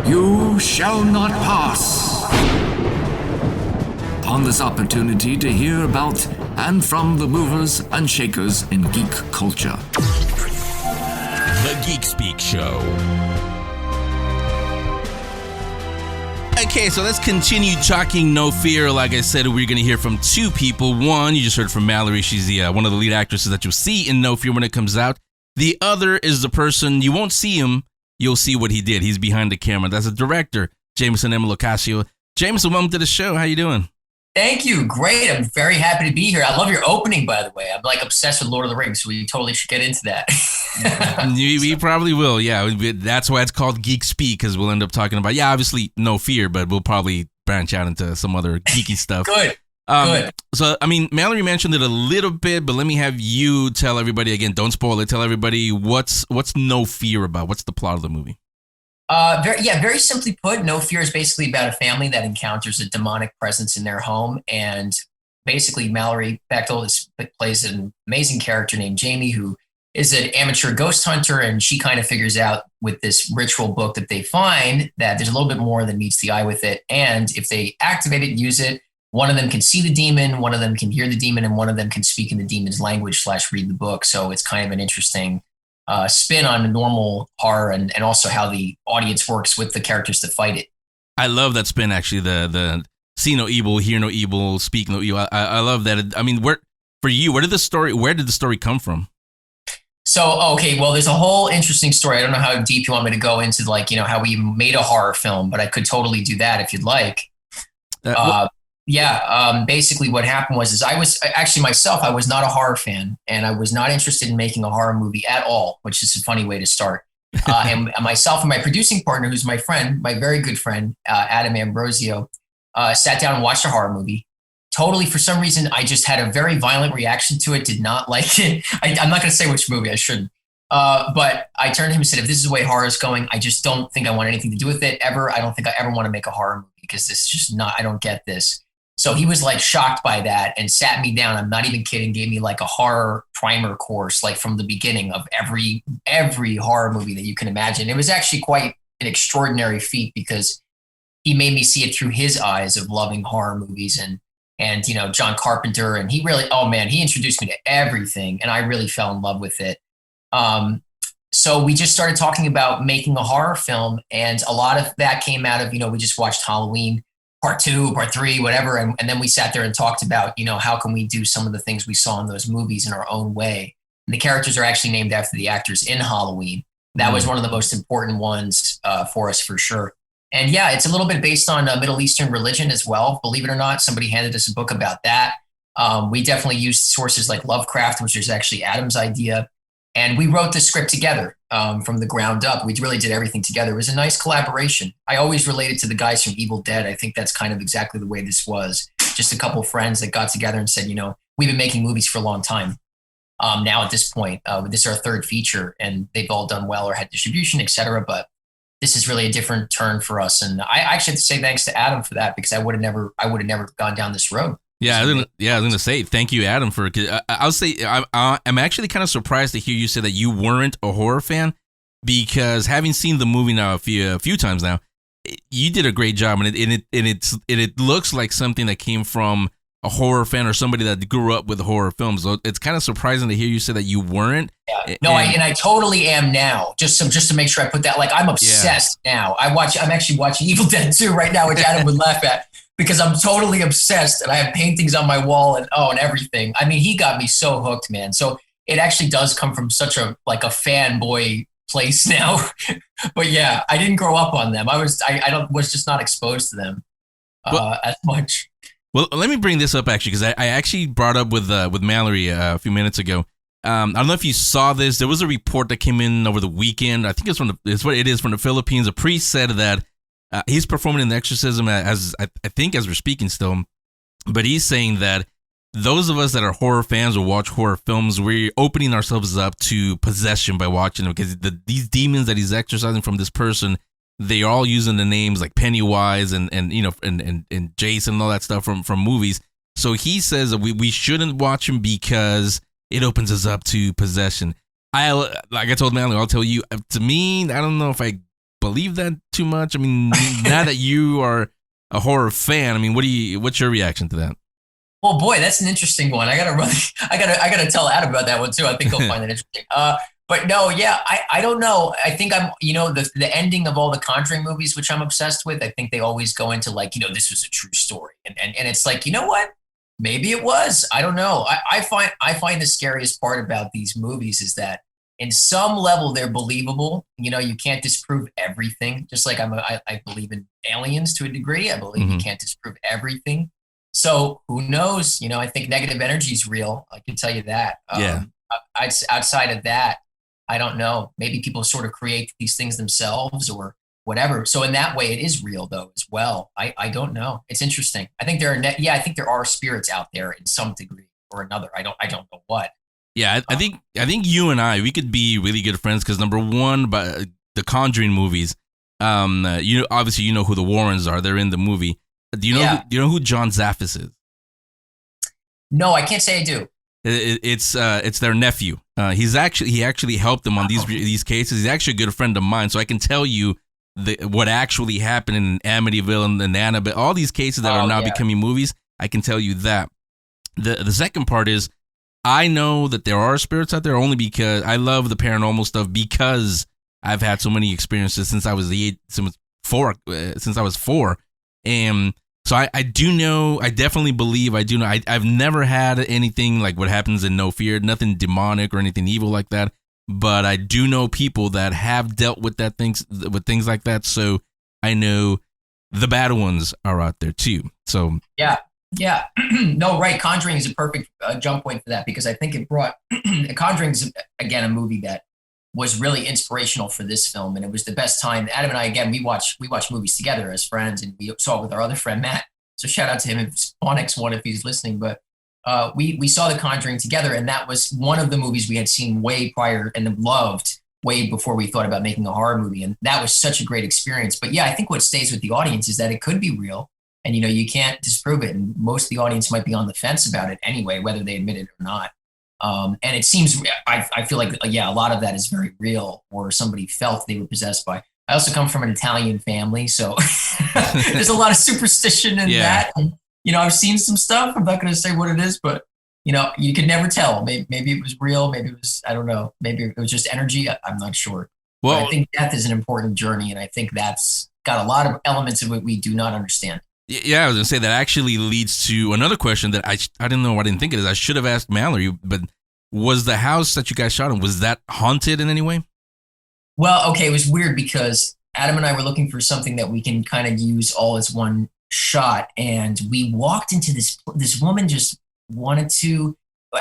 You shall not pass on this opportunity to hear about and from the movers and shakers in geek culture. The Geek Speak Show. Okay, so let's continue talking No Fear. Like I said, we're going to hear from two people. One, you just heard from Mallory. She's the one of the lead actresses that you'll see in No Fear when it comes out. The other is the person, you won't see him, you'll see what he did. He's behind the camera. That's the director, Jamison and LoCascio. Jamison, welcome to the show. How you doing? Thank you. Great. I'm very happy to be here. I love your opening, by the way. I'm like obsessed with Lord of the Rings, so we totally should get into that. we probably will, yeah. That's why it's called Geek Speak, because we'll end up talking about, obviously No Fear, but we'll probably branch out into some other geeky stuff. Good. Good. So, I mean, Mallory mentioned it a little bit, but let me have you tell everybody again. Don't spoil it. Tell everybody what's No Fear about. What's the plot of the movie? Very simply put, No Fear is basically about a family that encounters a demonic presence in their home. And basically, Mallory Bechtel plays an amazing character named Jamie, who is an amateur ghost hunter. And she kind of figures out with this ritual book that they find that there's a little bit more than meets the eye with it. And if they activate it and use it, one of them can see the demon, one of them can hear the demon, and one of them can speak in the demon's language / read the book. So it's kind of an interesting spin on the normal horror and also how the audience works with the characters that fight it. I love that spin, actually, the see no evil, hear no evil, speak no evil. I love that. I mean, where did the story come from? So, okay, well, there's a whole interesting story. I don't know how deep you want me to go into, how we made a horror film, but I could totally do that if you'd like. Basically what happened was I was not a horror fan, and I was not interested in making a horror movie at all, which is a funny way to start. And myself and my producing partner, who's my friend, my very good friend, Adam Ambrosio, sat down and watched a horror movie. Totally, for some reason, I just had a very violent reaction to it, did not like it. I'm not going to say which movie, I shouldn't. But I turned to him and said, if this is the way horror is going, I just don't think I want anything to do with it ever. I don't think I ever want to make a horror movie because this is just not, I don't get this. So he was like shocked by that and sat me down. I'm not even kidding. Gave me like a horror primer course, like from the beginning of every horror movie that you can imagine. It was actually quite an extraordinary feat because he made me see it through his eyes of loving horror movies and John Carpenter. And he really, he introduced me to everything. And I really fell in love with it. So we just started talking about making a horror film. And a lot of that came out of, we just watched Halloween Part 2, Part 3, whatever. And then we sat there and talked about, how can we do some of the things we saw in those movies in our own way. And the characters are actually named after the actors in Halloween. That was one of the most important ones for us, for sure. And yeah, it's a little bit based on Middle Eastern religion as well. Believe it or not, somebody handed us a book about that. We definitely used sources like Lovecraft, which is actually Adam's idea. And we wrote the script together from the ground up. We really did everything together. It was a nice collaboration. I always related to the guys from Evil Dead. I think that's kind of exactly the way this was. Just a couple of friends that got together and said, we've been making movies for a long time. Now at this point, this is our third feature, and they've all done well or had distribution, et cetera. But this is really a different turn for us. And I actually have to say thanks to Adam for that, because I would have never gone down this road. Yeah, I was going to say thank you, Adam, for. I'll say I'm actually kind of surprised to hear you say that you weren't a horror fan, because having seen the movie now a few times now, you did a great job, and it looks like something that came from a horror fan or somebody that grew up with horror films. So it's kind of surprising to hear you say that you weren't. Yeah. No, I totally am now. Just to make sure I put that. Like, I'm obsessed now. I'm actually watching Evil Dead 2 right now, which Adam would laugh at. Because I'm totally obsessed, and I have paintings on my wall and everything. I mean, he got me so hooked, man. So it actually does come from such a fanboy place now. But yeah, I didn't grow up on them. I was just not exposed to them as much. Well, let me bring this up actually, because I actually brought up with Mallory a few minutes ago. I don't know if you saw this. There was a report that came in over the weekend. I think it's from the Philippines. A priest said that. He's performing an exorcism as we're speaking still, but he's saying that those of us that are horror fans or watch horror films, we're opening ourselves up to possession by watching them, because these demons that he's exorcising from this person, they are all using the names like Pennywise and Jason and all that stuff from movies. So he says that we shouldn't watch them because it opens us up to possession. Like I told Mallory, I'll tell you, to me, I don't know if I believe that too much? I mean, now that you are a horror fan, I mean, what's your reaction to that? Well, boy, that's an interesting one. I gotta tell Adam about that one too. I think he'll find it interesting. But no, yeah, I don't know. I think the ending of all the Conjuring movies, which I'm obsessed with. I think they always go into like, this was a true story, and it's like, you know what? Maybe it was. I don't know. I find the scariest part about these movies is that in some level they're believable. You can't disprove everything. Just like I believe in aliens to a degree. I believe you can't disprove everything. So who knows? I think negative energy is real. I can tell you that. Yeah. Outside of that, I don't know. Maybe people sort of create these things themselves or whatever. So in that way, it is real though as well. I don't know. It's interesting. I think I think there are spirits out there in some degree or another. I don't know what. Yeah, I think you and we could be really good friends because number one, by the Conjuring movies, obviously you know who the Warrens are. They're in the movie. Do you know who John Zaffis is? No, I can't say I do. It's their nephew. He actually helped them on these cases. He's actually a good friend of mine, so I can tell you what actually happened in Amityville and Annabelle. All these cases that are now becoming movies, I can tell you that. The second part is I know that there are spirits out there only because I love the paranormal stuff because I've had so many experiences since I was four. And so I do know, I definitely believe, I do know, I've never had anything like what happens in No Fear, nothing demonic or anything evil like that, but I do know people that have dealt with things like that, so I know the bad ones are out there too. So yeah. No, right. Conjuring is a perfect jump point for that because I think it brought Conjuring is again a movie that was really inspirational for this film, and it was the best time. Adam and I, again, we watch movies together as friends, and we saw it with our other friend Matt. So shout out to him if Onyx one if he's listening. But we saw The Conjuring together, and that was one of the movies we had seen way prior and loved way before we thought about making a horror movie, and that was such a great experience. But yeah, I think what stays with the audience is that it could be real, and you can't disprove it, and most of the audience might be on the fence about it anyway, whether they admit it or not. And it seems, I feel like, a lot of that is very real or somebody felt they were possessed by. I also come from an Italian family, so there's a lot of superstition in that. And, I've seen some stuff. I'm not going to say what it is, but, you could never tell. Maybe it was real. Maybe it was, I don't know. Maybe it was just energy. I'm not sure. Well, but I think death is an important journey, and I think that's got a lot of elements of it we do not understand. Yeah, I was going to say that actually leads to another question that I didn't know. I didn't think it is. I should have asked Mallory, but was the house that you guys shot in, was that haunted in any way? Well, okay, it was weird because Adam and I were looking for something that we can kind of use all as one shot, and we walked into this woman just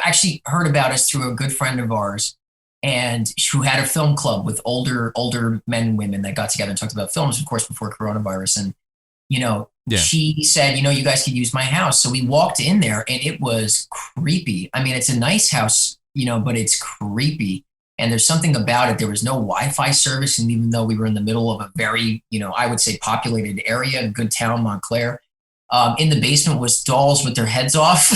actually heard about us through a good friend of ours, and who had a film club with older men and women that got together and talked about films, of course, before coronavirus. And she said, you guys could use my house. So we walked in there, and it was creepy. I mean, it's a nice house, but it's creepy. And there's something about it. There was no Wi-Fi service. And even though we were in the middle of a very, I would say populated area, a good town, Montclair, in the basement was dolls with their heads off,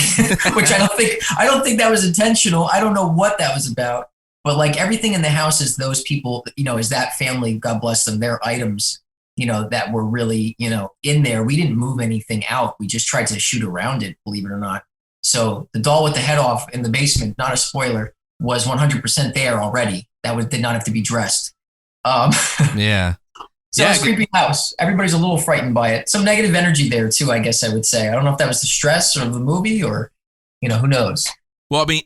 which I don't think that was intentional. I don't know what that was about. But like everything in the house is those people, is that family, God bless them, their items, that were really, in there. We didn't move anything out. We just tried to shoot around it, believe it or not. So the doll with the head off in the basement, not a spoiler, was 100% there already. Did not have to be dressed. Yeah. So it's a creepy house. Everybody's a little frightened by it. Some negative energy there too, I guess I would say. I don't know if that was the stress or the movie or, who knows. Well, I mean,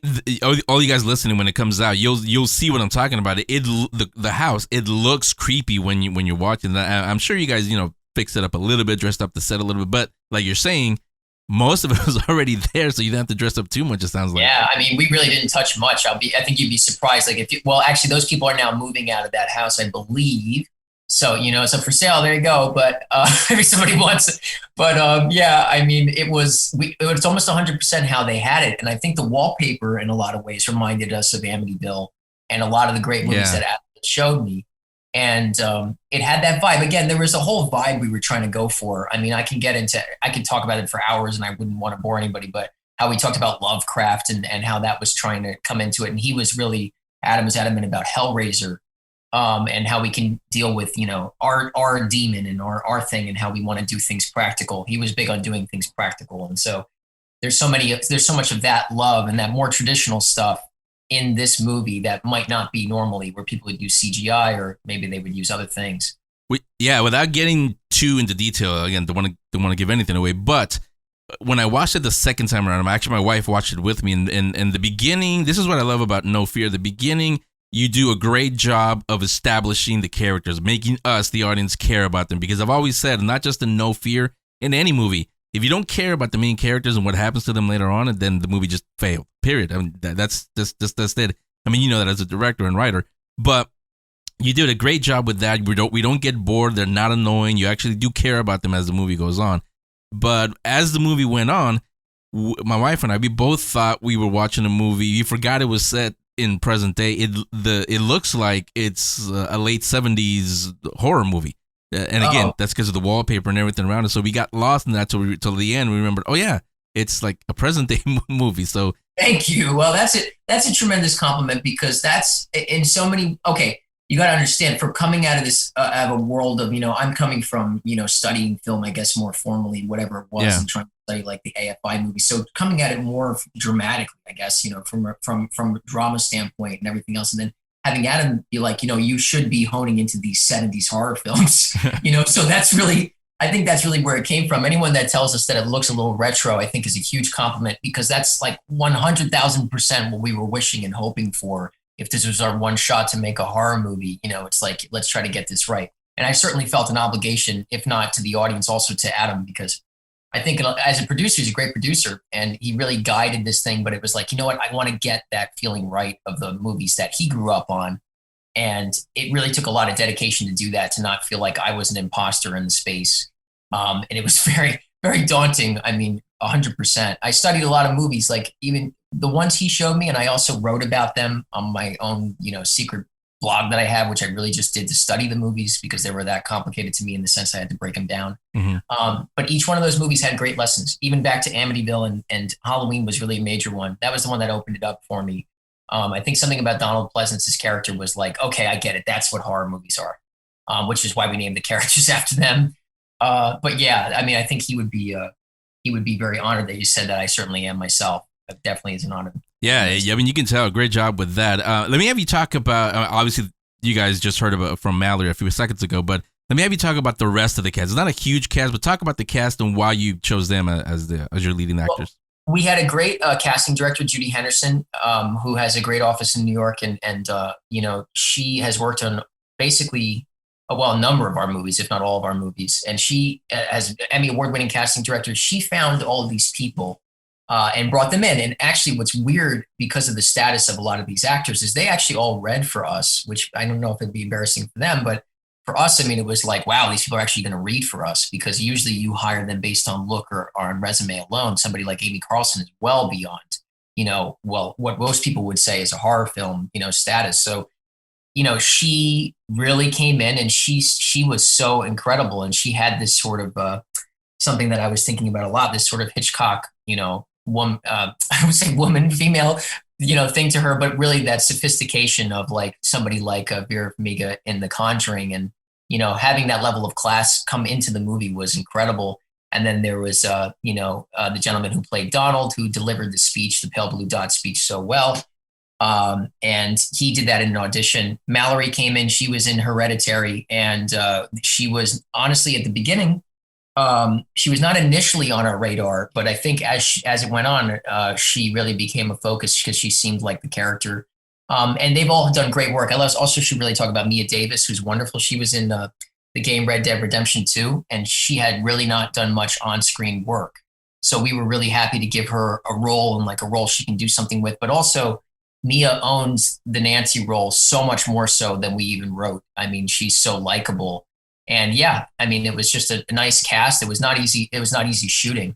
all you guys listening, when it comes out, you'll see what I'm talking about. The house, it looks creepy when you're watching that. I'm sure you guys, fixed it up a little bit, dressed up the set a little bit, but like you're saying, most of it was already there, so you didn't have to dress up too much. It sounds like. Yeah, I mean, we really didn't touch much. I think you'd be surprised. Like actually, those people are now moving out of that house, I believe. So it's up for sale. There you go. But maybe somebody wants it. But I mean, it was almost 100% how they had it, and I think the wallpaper in a lot of ways reminded us of Amityville and a lot of the great movies that Adam showed me. And it had that vibe. Again, there was a whole vibe we were trying to go for. I mean, I can talk about it for hours, and I wouldn't want to bore anybody. But how we talked about Lovecraft and how that was trying to come into it, and he was really Adam was adamant about Hellraiser. and how we can deal with, our demon and our thing and how we want to do things practical. He was big on doing things practical. And so there's so much of that love and that more traditional stuff in this movie that might not be normally, where people would use CGI or maybe they would use other things. Without getting too into detail, again, don't want to give anything away, but when I watched it the second time around, my wife watched it with me, and in the beginning, this is what I love about No Fear. The beginning, you do a great job of establishing the characters, making us, the audience, care about them, because I've always said, not just in No Fear, in any movie, if you don't care about the main characters and what happens to them later on, then the movie just failed, period. I mean, that's it. I mean, you know that as a director and writer, but you did a great job with that. We don't get bored. They're not annoying. You actually do care about them as the movie goes on. But as the movie went on, my wife and I, we both thought we were watching a movie. We forgot it was set in present day. It looks like it's a late 70s horror movie. And again, that's because of the wallpaper and everything around it. So we got lost in that till the end. We remembered, oh yeah, it's like a present day movie. So thank you. Well, that's it. That's a tremendous compliment, because that's in so many. Okay, you got to understand, for coming out of this, out of a world of, I'm coming from, studying film, I guess, more formally, whatever it was, and trying to study like the AFI movie. So coming at it more dramatically, I guess, from a drama standpoint and everything else. And then having Adam be like, you should be honing into these 70s horror films, so I think that's really where it came from. Anyone that tells us that it looks a little retro, I think is a huge compliment, because that's like 100,000% what we were wishing and hoping for. If this was our one shot to make a horror movie, it's like, let's try to get this right. And I certainly felt an obligation, if not to the audience, also to Adam, because I think as a producer, he's a great producer and he really guided this thing. But it was like, you know what? I want to get that feeling right of the movies that he grew up on. And it really took a lot of dedication to do that, to not feel like I was an imposter in the space. And it was very, very daunting. I mean, 100%. I studied a lot of movies, like even the ones he showed me, and I also wrote about them on my own, secret blog that I have, which I really just did to study the movies because they were that complicated to me in the sense I had to break them down. Mm-hmm. But each one of those movies had great lessons, even back to Amityville, and Halloween was really a major one. That was the one that opened it up for me. I think something about Donald Pleasance's character was like, okay, I get it. That's what horror movies are, which is why we named the characters after them. But yeah, I mean, I think he would be very honored that you said that. I certainly am myself. It definitely is an honor. Yeah, I mean, you can tell. Great job with that. Let me have you talk about, obviously, you guys just heard about from Mallory a few seconds ago, but let me have you talk about the rest of the cast. It's not a huge cast, but talk about the cast and why you chose them as your leading actors. Well, we had a great casting director, Judy Henderson, who has a great office in New York, and she has worked on basically a number of our movies, if not all of our movies. And she, as Emmy award-winning casting director, she found all of these people and brought them in. And actually what's weird, because of the status of a lot of these actors, is they actually all read for us, which I don't know if it'd be embarrassing for them, but for us, I mean, it was like, wow, these people are actually going to read for us, because usually you hire them based on look or on resume alone. Somebody like Amy Carlson is well beyond, what most people would say is a horror film, status. So, she really came in, and she was so incredible. And she had this sort of something that I was thinking about a lot, this sort of Hitchcock, woman, I would say woman, female, thing to her, but really that sophistication of like somebody like Vera Farmiga in The Conjuring, and, having that level of class come into the movie was incredible. And then there was, the gentleman who played Donald, who delivered the speech, the Pale Blue Dot speech, so well. And he did that in an audition. Mallory came in, she was in Hereditary, and she was honestly at the beginning, she was not initially on our radar, but I think as it went on, she really became a focus because she seemed like the character. And they've all done great work. I also should really talk about Mia Davis, who's wonderful. She was in the game Red Dead Redemption 2, and she had really not done much on-screen work. So we were really happy to give her a role, and like a role she can do something with, but also Mia owns the Nancy role so much more so than we even wrote. I mean, she's so likable. And yeah, I mean, it was just a nice cast. It was not easy. It was not easy shooting,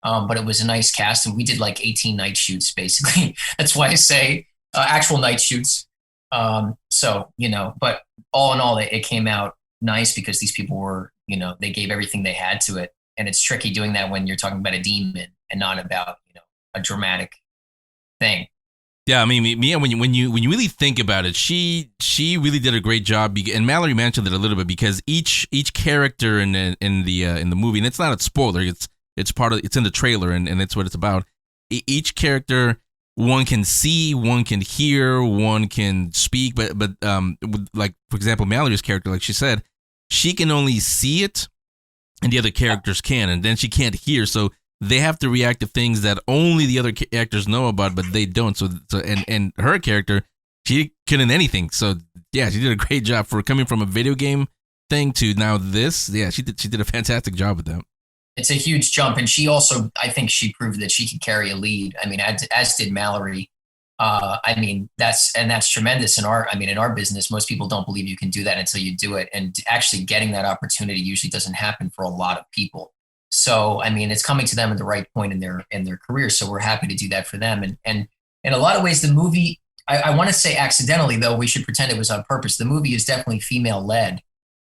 but it was a nice cast. And we did like 18 night shoots, basically. That's why I say actual night shoots. So, but all in all, it came out nice because these people were, they gave everything they had to it. And it's tricky doing that when you're talking about a demon and not about, a dramatic thing. Yeah, I mean, Mia, when you really think about it, she really did a great job. And Mallory mentioned it a little bit because each character in the movie, and it's not a spoiler, it's part of it's in the trailer, and it's what it's about. Each character, one can see, one can hear, one can speak, but like for example, Mallory's character, like she said, she can only see it, and the other characters can, and then she can't hear, so they have to react to things that only the other actors know about, but they don't. So and her character, she couldn't anything. So yeah, she did a great job for coming from a video game thing to now this. Yeah, she did a fantastic job with that. It's a huge jump, and she also, I think, she proved that she could carry a lead. I mean, as did Mallory. I mean, that's tremendous in our business. Most people don't believe you can do that until you do it, and actually getting that opportunity usually doesn't happen for a lot of people. So, I mean, it's coming to them at the right point in their career. So we're happy to do that for them. And in a lot of ways, the movie, I want to say accidentally, though, we should pretend it was on purpose. The movie is definitely female led.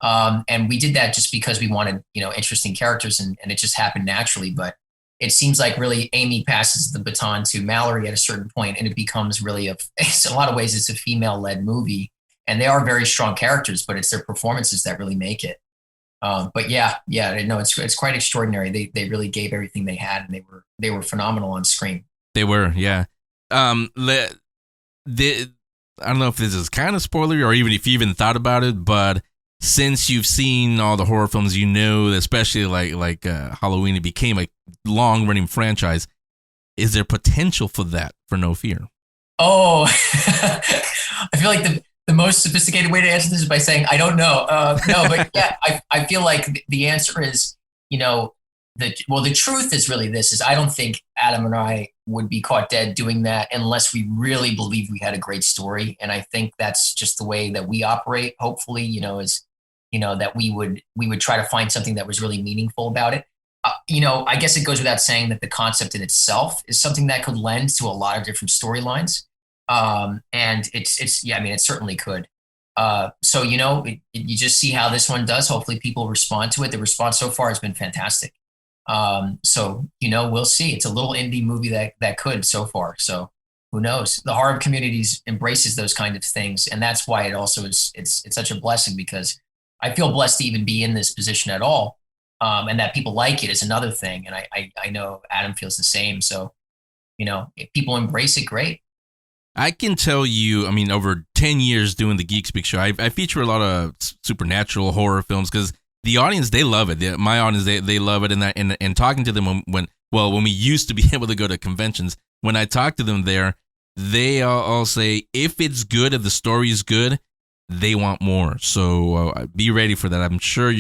And we did that just because we wanted, interesting characters and it just happened naturally. But it seems like really Amy passes the baton to Mallory at a certain point, and it becomes really in a lot of ways, it's a female led movie, and they are very strong characters, but it's their performances that really make it. But yeah, no, it's quite extraordinary. They really gave everything they had, and they were phenomenal on screen. They were, yeah. I don't know if this is kind of spoilery or even if you even thought about it, but since you've seen all the horror films, especially like Halloween, it became a long running franchise. Is there potential for that for No Fear? Oh, I feel like the most sophisticated way to answer this is by saying, I don't know. No, but yeah, I feel like the answer is, the truth is really this is I don't think Adam and I would be caught dead doing that unless we really believe we had a great story. And I think that's just the way that we operate. Hopefully, is, that we would try to find something that was really meaningful about it. I guess it goes without saying that the concept in itself is something that could lend to a lot of different storylines. And it certainly could. So, you just see how this one does. Hopefully people respond to it. The response so far has been fantastic. So, we'll see. It's a little indie movie that could so far. So who knows? The horror community embraces those kind of things. And that's why it also is, it's such a blessing, because I feel blessed to even be in this position at all. And that people like it is another thing. And I know Adam feels the same. So, if people embrace it, great. I can tell you, over 10 years doing the Geek Speak show, I feature a lot of supernatural horror films because the audience, they love it. My audience, they love it. And talking to them when we used to be able to go to conventions, when I talk to them there, they all say, if it's good, if the story is good, they want more. So be ready for that. I'm sure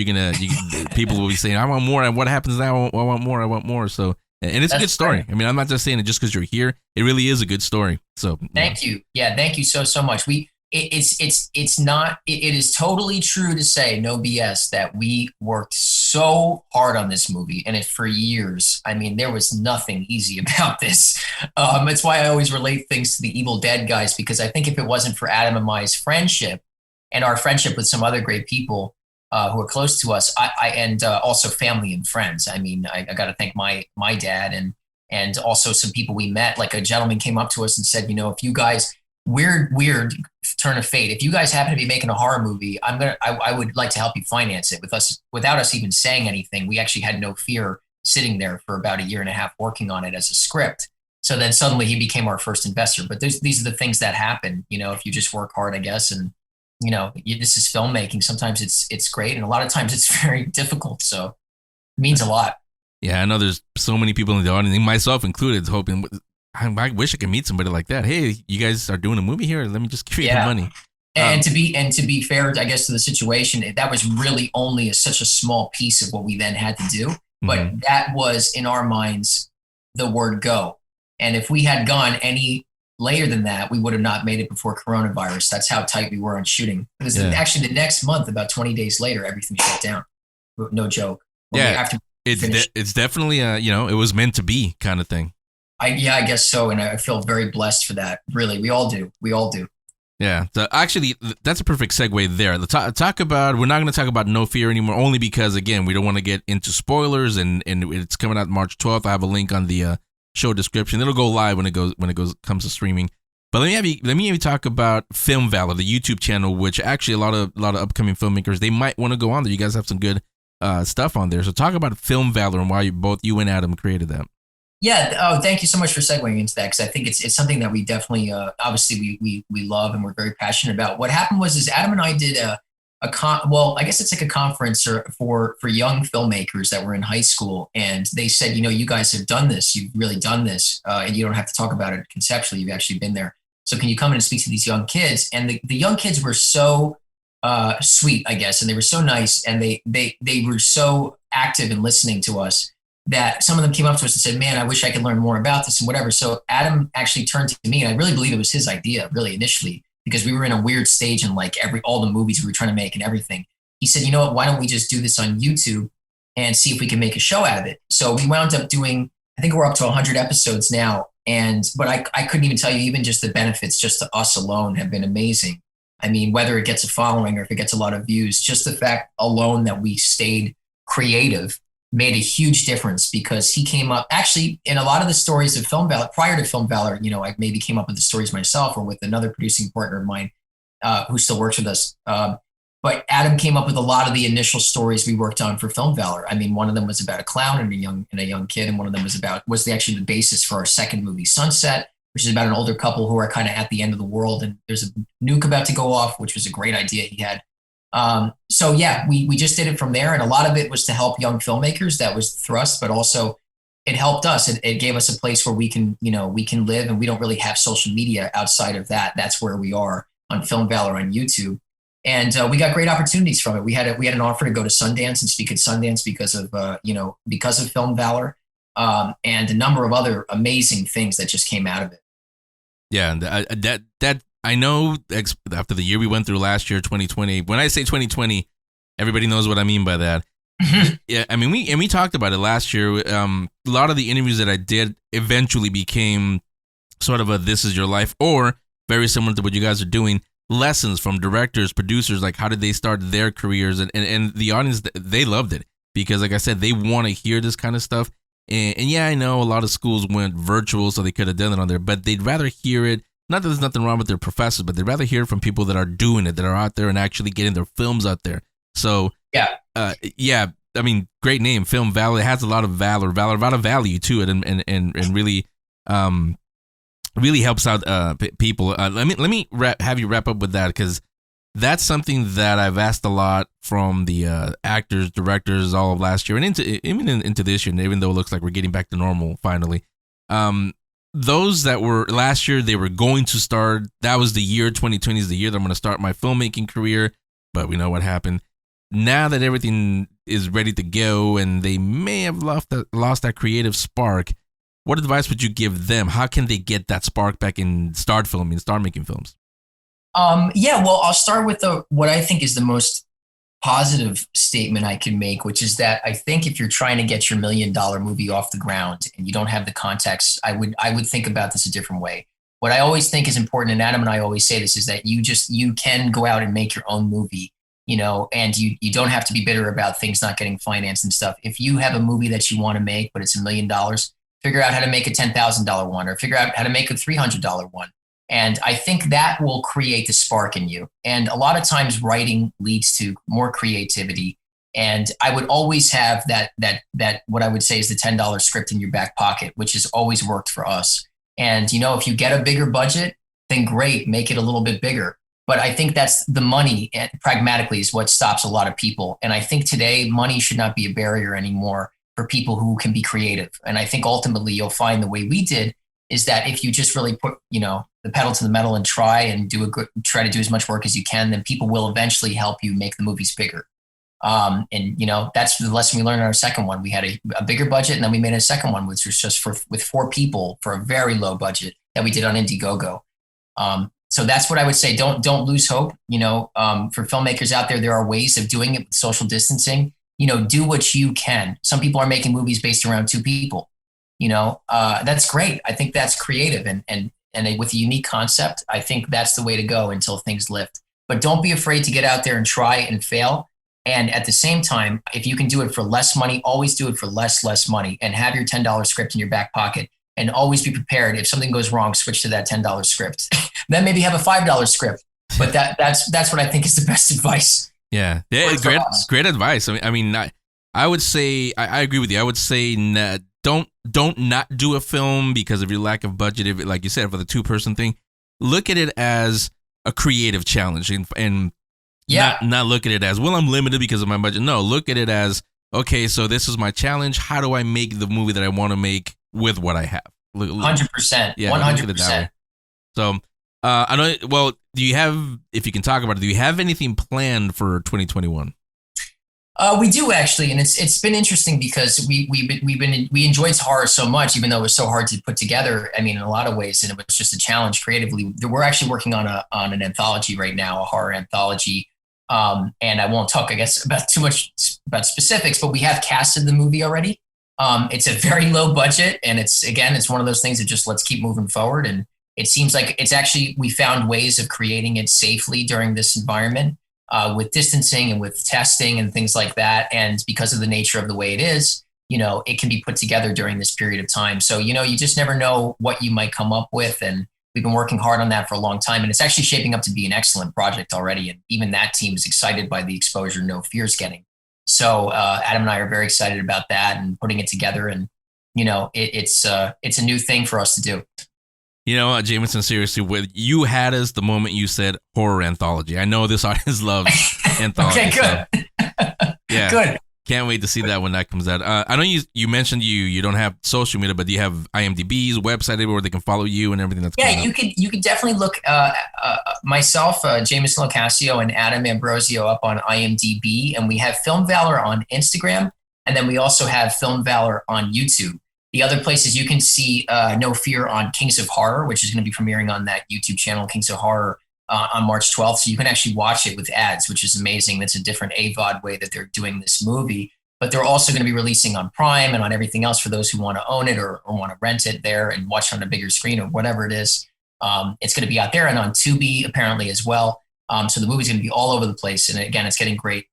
people will be saying, I want more. And what happens now? I want more. I want more. So, and it's a good story. Great. I'm not just saying it just because you're here. It really is a good story. So thank you. Yeah, thank you so much. It is totally true to say, no BS, that we worked so hard on this movie and it for years. There was nothing easy about this. It's why I always relate things to the Evil Dead guys, because I think if it wasn't for Adam and my friendship and our friendship with some other great people who are close to us, and also family and friends. I got to thank my dad and also some people we met. Like a gentleman came up to us and said, if you guys, weird turn of fate, if you guys happen to be making a horror movie, I would like to help you finance it without us even saying anything. We actually had No Fear sitting there for about a year and a half working on it as a script. So then suddenly he became our first investor. But these are the things that happen, if you just work hard, I guess. And, this is filmmaking. Sometimes it's great. And a lot of times it's very difficult. So it means a lot. Yeah, I know there's so many people in the audience, myself included, hoping, I wish I could meet somebody like that. Hey, you guys are doing a movie here? Let me just give you the money. And to be fair, I guess, to the situation, that was really only such a small piece of what we then had to do. But that was, in our minds, the word go. And if we had gone any later than that, we would have not made it before coronavirus. That's how tight we were on shooting. Because actually the next month, about 20 days later, everything shut down. No joke. It's definitely it was meant to be kind of thing. I guess so. And I feel very blessed for that. Really, we all do. Yeah. So actually, that's a perfect segue there. We're not going to talk about No Fear anymore, only because, again, we don't want to get into spoilers, and it's coming out March 12th. I have a link on the show description. It'll go live when it comes to streaming. But let me have you talk about Film Valor, the YouTube channel, which actually a lot of upcoming filmmakers, they might want to go on there. You guys have some good stuff on there. So talk about Film Valor and why you and Adam created that. Yeah. Oh, thank you so much for segueing into that, because I think it's something that we definitely, obviously, we love and we're very passionate about. What happened was Adam and I did I guess it's like a conference for young filmmakers that were in high school, and they said, you guys have done this, you've really done this, and you don't have to talk about it conceptually, you've actually been there. So can you come in and speak to these young kids? And the young kids were so sweet, I guess, and they were so nice, and they were so active in listening to us that some of them came up to us and said, man, I wish I could learn more about this and whatever. So Adam actually turned to me, and I really believe it was his idea, really, initially, because we were in a weird stage in like all the movies we were trying to make and everything. He said, you know what, why don't we just do this on YouTube and see if we can make a show out of it? So we wound up doing, I think we're up to 100 episodes now. But I couldn't even tell you, even just the benefits just to us alone have been amazing. I mean, whether it gets a following or if it gets a lot of views, just the fact alone that we stayed creative made a huge difference, because he came up actually in a lot of the stories of Film Valor. Prior to Film Valor, I maybe came up with the stories myself or with another producing partner of mine who still works with us. But Adam came up with a lot of the initial stories we worked on for Film Valor. I mean, one of them was about a clown and a young kid, and one of them was actually the basis for our second movie, Sunset, which is about an older couple who are kind of at the end of the world, and there's a nuke about to go off, which was a great idea he had. So yeah, we just did it from there, and a lot of it was to help young filmmakers. That was the thrust, but also it helped us. It gave us a place where we can live, and we don't really have social media outside of that. That's where we are on Film Valor on YouTube. And we got great opportunities from it. We had an offer to go to Sundance and speak at Sundance because of Film Valor, and a number of other amazing things that just came out of it. Yeah, and that I know after the year we went through last year, 2020. When I say 2020, everybody knows what I mean by that. Yeah, I mean we talked about it last year. A lot of the interviews that I did eventually became sort of a "This Is Your Life" or very similar to what you guys are doing. Lessons from directors, producers, like how did they start their careers, and the audience, they loved it because, like I said, they want to hear this kind of stuff. And yeah, I know a lot of schools went virtual, so they could have done it on there, but they'd rather hear it. Not that there's nothing wrong with their professors, but they'd rather hear it from people that are doing it, that are out there and actually getting their films out there. So yeah, I mean, great name, Film Valor. It has a lot of valor, a lot of value to it, and really, really helps out people. Let me have you wrap up with that, because that's something that I've asked a lot from the actors, directors, all of last year, and into this year. And even though it looks like we're getting back to normal finally, those that were last year, they were going to start. That was the year 2020 is the year that I'm going to start my filmmaking career. But we know what happened. Now that everything is ready to go, and they may have lost that creative spark. What advice would you give them? How can they get that spark back and start making films? Yeah, well, I'll start with what I think is the most positive statement I can make, which is that I think if you're trying to get your $1 million movie off the ground and you don't have the context, I would think about this a different way. What I always think is important, and Adam and I always say this, is that you can go out and make your own movie, and you don't have to be bitter about things not getting financed and stuff. If you have a movie that you want to make, but it's $1 million, figure out how to make a $10,000 one, or figure out how to make a $300 one. And I think that will create the spark in you. And a lot of times writing leads to more creativity. And I would always have that what I would say is the $10 script in your back pocket, which has always worked for us. And, if you get a bigger budget, then great, make it a little bit bigger. But I think that's the money, and pragmatically, is what stops a lot of people. And I think today money should not be a barrier anymore for people who can be creative. And I think ultimately you'll find the way we did is that if you just really put, the pedal to the metal and try to do as much work as you can, then people will eventually help you make the movies bigger. That's the lesson we learned in our second one. We had a bigger budget, and then we made a second one, which was just with 4 people for a very low budget that we did on Indiegogo. So that's what I would say. Don't lose hope. For filmmakers out there are ways of doing it with social distancing. Do what you can. Some people are making movies based around 2 people. That's great. I think that's creative and with a unique concept. I think that's the way to go until things lift. But don't be afraid to get out there and try and fail. And at the same time, if you can do it for less money, always do it for less money, and have your $10 script in your back pocket and always be prepared. If something goes wrong, switch to that $10 script. Then maybe have a $5 script. But that's what I think is the best advice. Yeah, great advice. I would say I agree with you. I would say don't not do a film because of your lack of budget. If, like you said, for the 2-person thing, look at it as a creative challenge and not look at it as, well, I'm limited because of my budget. No, look at it as, okay, so this is my challenge. How do I make the movie that I want to make with what I have? 100%. Yeah, 100%. So I know. Well, do you have? If you can talk about it, do you have anything planned for 2021? We do actually, and it's been interesting because we enjoyed horror so much, even though it was so hard to put together. I mean, in a lot of ways, and it was just a challenge creatively. We're actually working on an anthology right now, a horror anthology. And I won't talk, I guess, about too much about specifics, but we have casted the movie already. It's a very low budget, and it's one of those things that just let's keep moving forward. And it seems like we found ways of creating it safely during this environment. With distancing and with testing and things like that. And because of the nature of the way it is, it can be put together during this period of time. So, you just never know what you might come up with. And we've been working hard on that for a long time. And it's actually shaping up to be an excellent project already. And even that team is excited by the exposure No Fear's getting. So Adam and I are very excited about that and putting it together. And, it's a new thing for us to do. Jamison, seriously, you had us the moment you said horror anthology. I know this audience loves anthology. Okay, good. So, yeah, good. Can't wait to see that when that comes out. I know you mentioned you don't have social media, but do you have IMDb's website where they can follow you and everything that's going on? You could definitely look myself, Jamison LoCascio, and Adam Ambrosio up on IMDb, and we have Film Valor on Instagram, and then we also have Film Valor on YouTube. The other places you can see No Fear on Kings of Horror, which is going to be premiering on that YouTube channel, Kings of Horror, on March 12th. So you can actually watch it with ads, which is amazing. That's a different AVOD way that they're doing this movie. But they're also going to be releasing on Prime and on everything else for those who want to own it or want to rent it there and watch it on a bigger screen or whatever it is. It's going to be out there and on Tubi apparently as well. So the movie's going to be all over the place. And again, it's getting great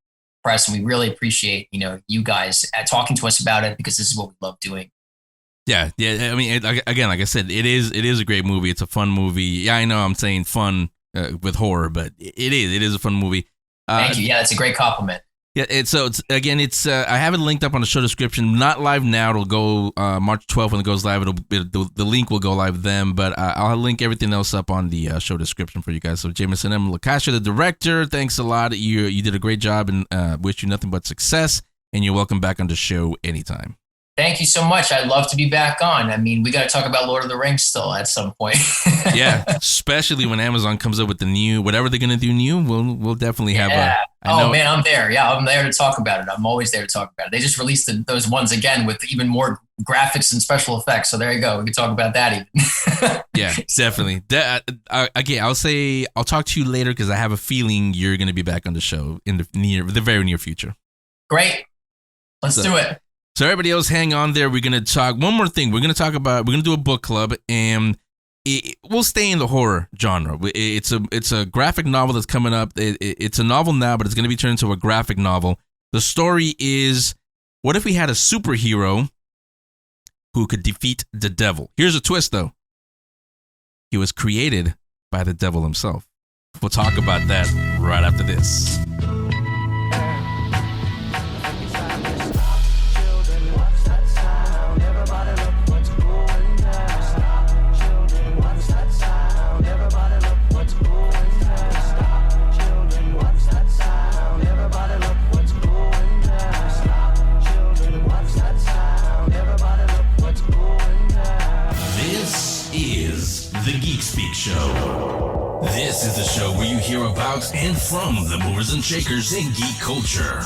press. And we really appreciate, you guys talking to us about it because this is what we love doing. Yeah. I mean, again, like I said, it is a great movie. It's a fun movie. Yeah, I know I'm saying fun with horror, but it is a fun movie. Thank you. Yeah, that's a great compliment. Yeah, I have it linked up on the show description. Not live now. It'll go March 12th when it goes live. The link will go live then, but I'll link everything else up on the show description for you guys. So Jamison M. LoCascio, the director, thanks a lot. You did a great job and wish you nothing but success. And you're welcome back on the show anytime. Thank you so much. I'd love to be back on. I mean, we got to talk about Lord of the Rings still at some point. Yeah, especially when Amazon comes up with the new, whatever they're going to do new, we'll definitely have man, I'm there. Yeah, I'm there to talk about it. I'm always there to talk about it. They just released those ones again with even more graphics and special effects. So there you go. We can talk about that even. Yeah, definitely. Again, I'll talk to you later because I have a feeling you're going to be back on the show in the very near future. Great. Let's do it. So everybody else, hang on there. We're going to talk one more thing. We're going to do a book club, and we'll stay in the horror genre. It's a graphic novel that's coming up. It's a novel now, but it's going to be turned into a graphic novel. The story is, what if we had a superhero who could defeat the devil? Here's a twist, though. He was created by the devil himself. We'll talk about that right after this. The Geek Speak Show. This is the show where you hear about and from the movers and shakers in geek culture.